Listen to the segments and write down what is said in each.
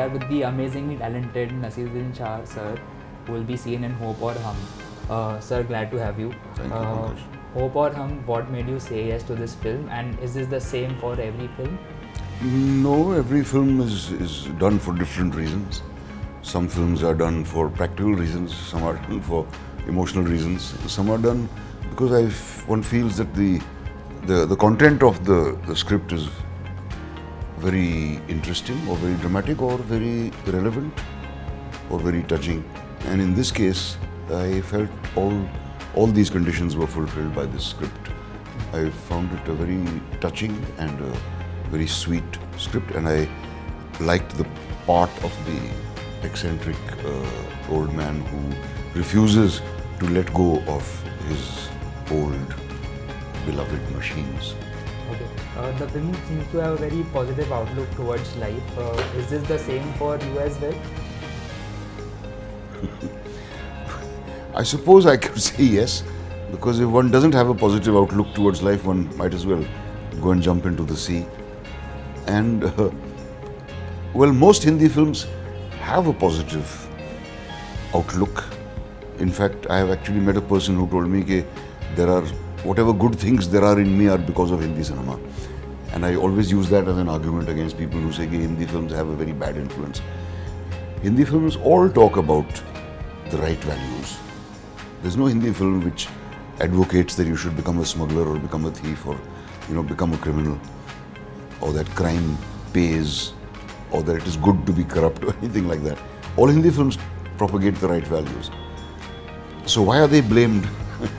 are with the amazingly talented Naseeruddin Shah sir, who will be seen in Hope or Hum. Sir, glad to have you. Thank you, Nagesh. Hope or Hum, what made you say yes to this film, and is this the same for every film? No, every film is done for different reasons. Some films are done for practical reasons, some are done for emotional reasons, some are done because one feels that the content of the script is very interesting or very dramatic or very relevant or very touching. And in this case, I felt all these conditions were fulfilled by this script. I found it a very touching and a very sweet script, and I liked the part of the eccentric old man who refuses to let go of his old beloved machines. Okay. The film seems to have a very positive outlook towards life. Is this the same for you as well? I suppose I could say yes, because if one doesn't have a positive outlook towards life, one might as well go and jump into the sea. And well, most Hindi films have a positive outlook. In fact, I have actually met a person who told me that there are whatever good things there are in me are because of Hindi cinema. And I always use that as an argument against people who say that Hindi films have a very bad influence. Hindi films all talk about the right values. There's no Hindi film which advocates that you should become a smuggler or become a thief or become a criminal, or that crime pays, or that it is good to be corrupt or anything like that. All Hindi films propagate the right values. So why are they blamed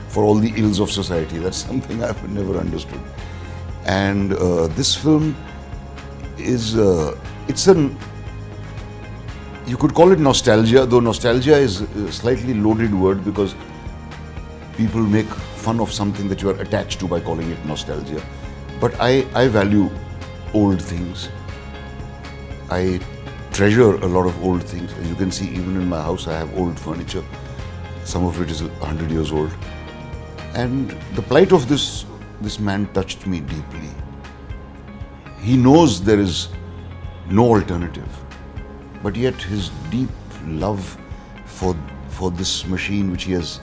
for all the ills of society? That's something I've never understood. And this film is, you could call it nostalgia, though nostalgia is a slightly loaded word because people make fun of something that you are attached to by calling it nostalgia. But I value old things. I treasure a lot of old things. As you can see, even in my house, I have old furniture. Some of it is 100 years old. And the plight of this man touched me deeply. He knows there is no alternative, but yet his deep love for this machine which he has,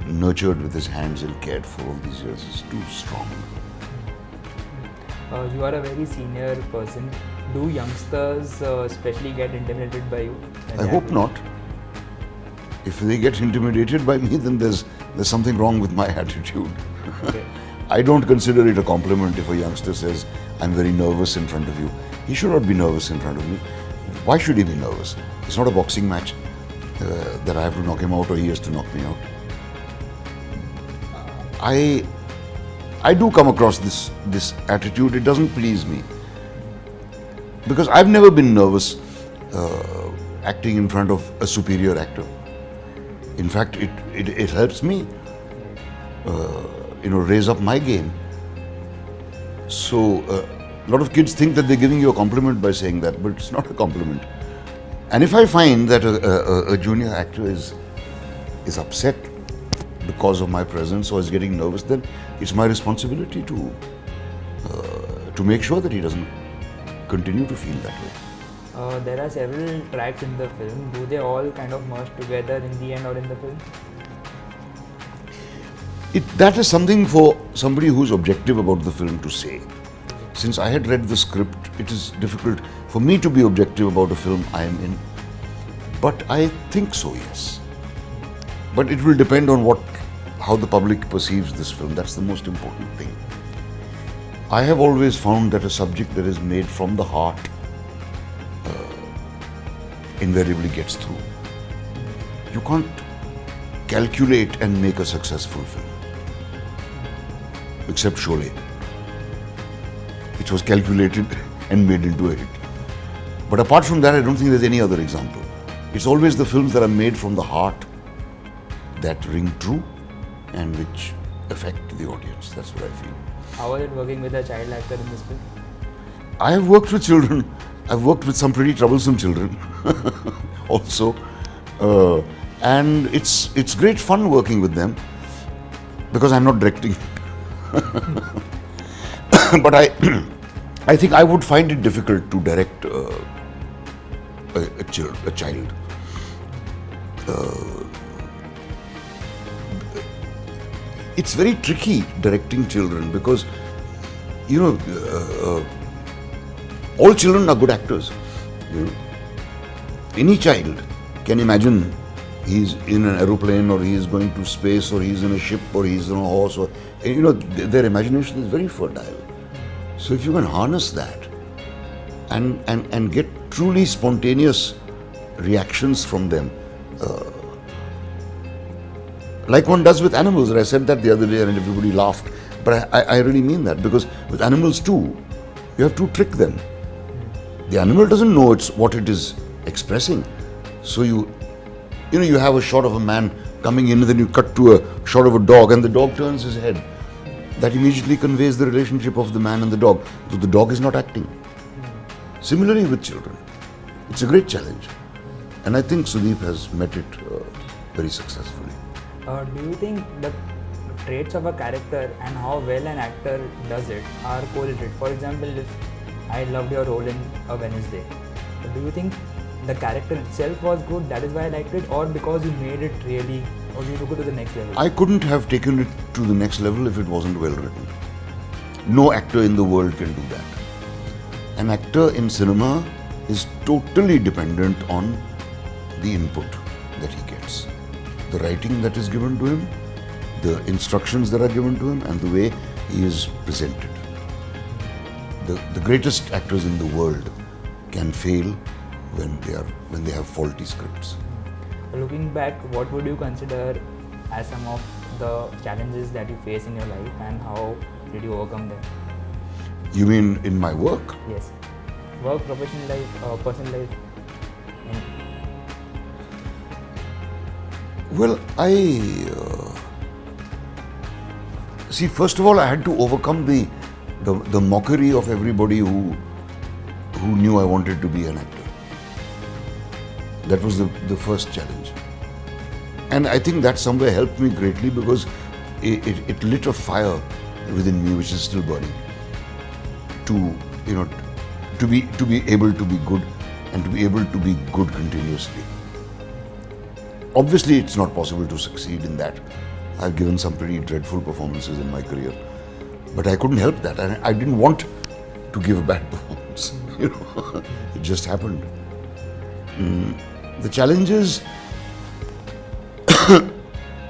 nurtured with his hands and cared for all these years is too strong. You are a very senior person. Do youngsters especially get intimidated by you? I hope not. If they get intimidated by me, then there's something wrong with my attitude. Okay. I don't consider it a compliment if a youngster says, I'm very nervous in front of you. He should not be nervous in front of me. Why should he be nervous? It's not a boxing match that I have to knock him out or he has to knock me out. I do come across this attitude. It doesn't please me. Because I've never been nervous acting in front of a superior actor. In fact, it helps me, raise up my game. So a lot of kids think that they're giving you a compliment by saying that, but it's not a compliment. And if I find that a junior actor is upset because of my presence or is getting nervous, then it's my responsibility to make sure that he doesn't continue to feel that way. There are several tracks in the film. Do they all kind of merge together in the end or in the film? That is something for somebody who's objective about the film to say. Since I had read the script, it is difficult for me to be objective about a film I am in. But I think so, yes. But it will depend on how the public perceives this film. That's the most important thing. I have always found that a subject that is made from the heart invariably gets through. You can't calculate and make a successful film. Except Sholay, which was calculated and made into a hit. But apart from that, I don't think there's any other example. It's always the films that are made from the heart that ring true and which affect the audience. That's what I feel. How was it working with a child actor in this film? I have worked with children. I've worked with some pretty troublesome children also. And it's great fun working with them because I'm not directing. But I think I would find it difficult to direct a child. It's very tricky directing children because, you know, all children are good actors. You know, any child can imagine he's in an aeroplane or he is going to space or he's in a ship or he's on a horse or, you know, their imagination is very fertile. So if you can harness that and get truly spontaneous reactions from them, like one does with animals. I said that the other day and everybody laughed, but I really mean that, because with animals too, you have to trick them. The animal doesn't know what it is expressing. So you have a shot of a man coming in, and then you cut to a shot of a dog, and the dog turns his head. That immediately conveys the relationship of the man and the dog. So the dog is not acting. Similarly with children, it's a great challenge, and I think Sudeep has met it very successfully. Do you think the traits of a character and how well an actor does it are correlated? For example, if I loved your role in A Wednesday, do you think the character itself was good, that is why I liked it, or because you made it really, or you took it to the next level? I couldn't have taken it to the next level if it wasn't well written. No actor in the world can do that. An actor in cinema is totally dependent on the input that he gets. The writing that is given to him, the instructions that are given to him, and the way he is presented. The greatest actors in the world can fail when they have faulty scripts. Looking back, what would you consider as some of the challenges that you face in your life, and how did you overcome them? You mean in my work? Yes. Work, professional life, personal life. Well, see, first of all, I had to overcome the mockery of everybody who knew I wanted to be an actor. That was the first challenge. And I think that somewhere helped me greatly, because it lit a fire within me which is still burning. To be able to be good, and to be able to be good continuously. Obviously, it's not possible to succeed in that. I've given some pretty dreadful performances in my career, but I couldn't help that. I didn't want to give a bad performance. It just happened. The challenges,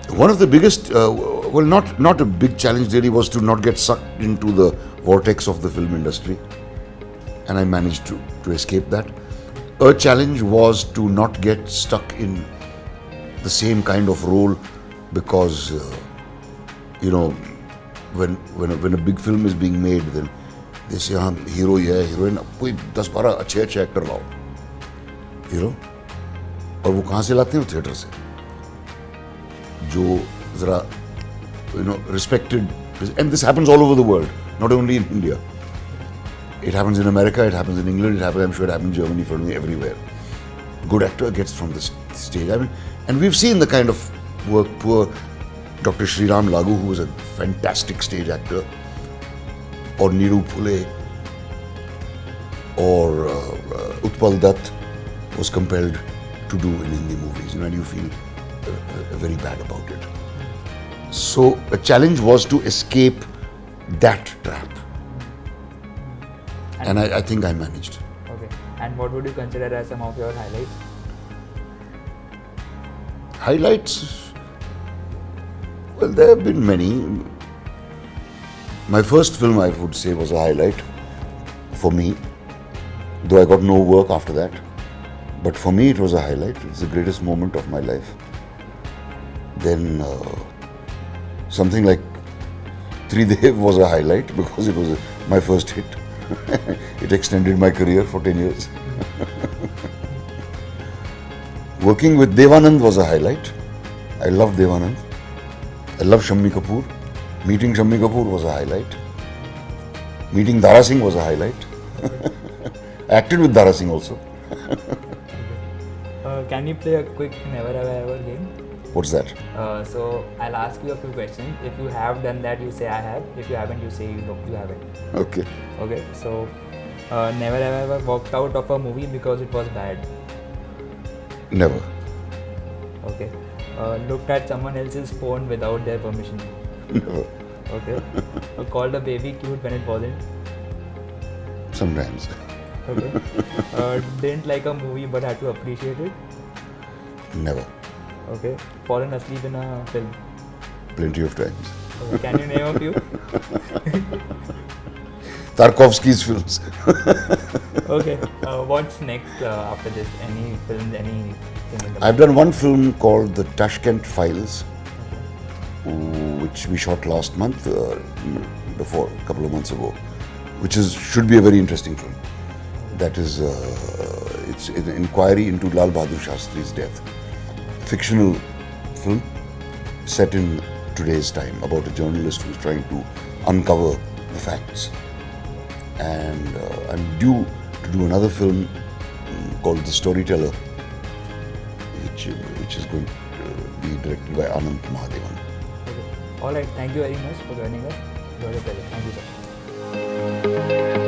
one of the biggest, not a big challenge really, was to not get sucked into the vortex of the film industry, and I managed to escape that. A challenge was to not get stuck in the same kind of role, because when a big film is being made, then they say, हाँ hero है, heroine, कोई 10-12 अच्छे actor लाओ, और वो कहाँ से लाते हैं? थिएटर से, जो जरा respected, and this happens all over the world, not only in India. It happens in America, it happens in England, I'm sure it happens in Germany, for me, everywhere. Good actor gets from the stage. And we've seen the kind of work poor Dr. Sriram Lagu, who was a fantastic stage actor, or Niru Phule, or Utpal Dutt was compelled to do in Hindi movies, and you feel very bad about it. So a challenge was to escape that trap, and I think I managed. Okay. And what would you consider as some of your highlights? Highlights? Well, there have been many. My first film, I would say, was a highlight for me, though I got no work after that. But for me, it was a highlight. It's the greatest moment of my life. Then something like Tridev was a highlight, because it was my first hit. It extended my career for 10 years. Working with Devanand was a highlight. I love Devanand. I love Shammi Kapoor. Meeting Shammi Kapoor was a highlight. Meeting Dara Singh was a highlight. I acted with Dara Singh also. Can you play a quick Never Have I Ever game? What's that? So I'll ask you a few questions. If you have done that, you say I have. If you haven't, you say you haven't. Okay. Okay. So never have I ever walked out of a movie because it was bad. Never. Okay. Looked at someone else's phone without their permission. Never. Okay. Called a baby cute when it wasn't. Sometimes. Okay. Didn't like a movie but had to appreciate it. Never. Okay. Fallen asleep in a film. Plenty of times. Okay. Can you name a few? Tarkovsky's films. Okay. What's next after this? Any films? Anything in the I've done one film called The Tashkent Files, which we shot last month, before, a couple of months ago, which should be a very interesting film. That is, it's an inquiry into Lal Bahadur Shastri's death. Fictional film set in today's time about a journalist who's trying to uncover the facts. And I'm due to do another film called The Storyteller, which is going to be directed by Anand Mahadevan. Okay. All right. Thank you very much for joining us. It was a pleasure. Thank you, sir.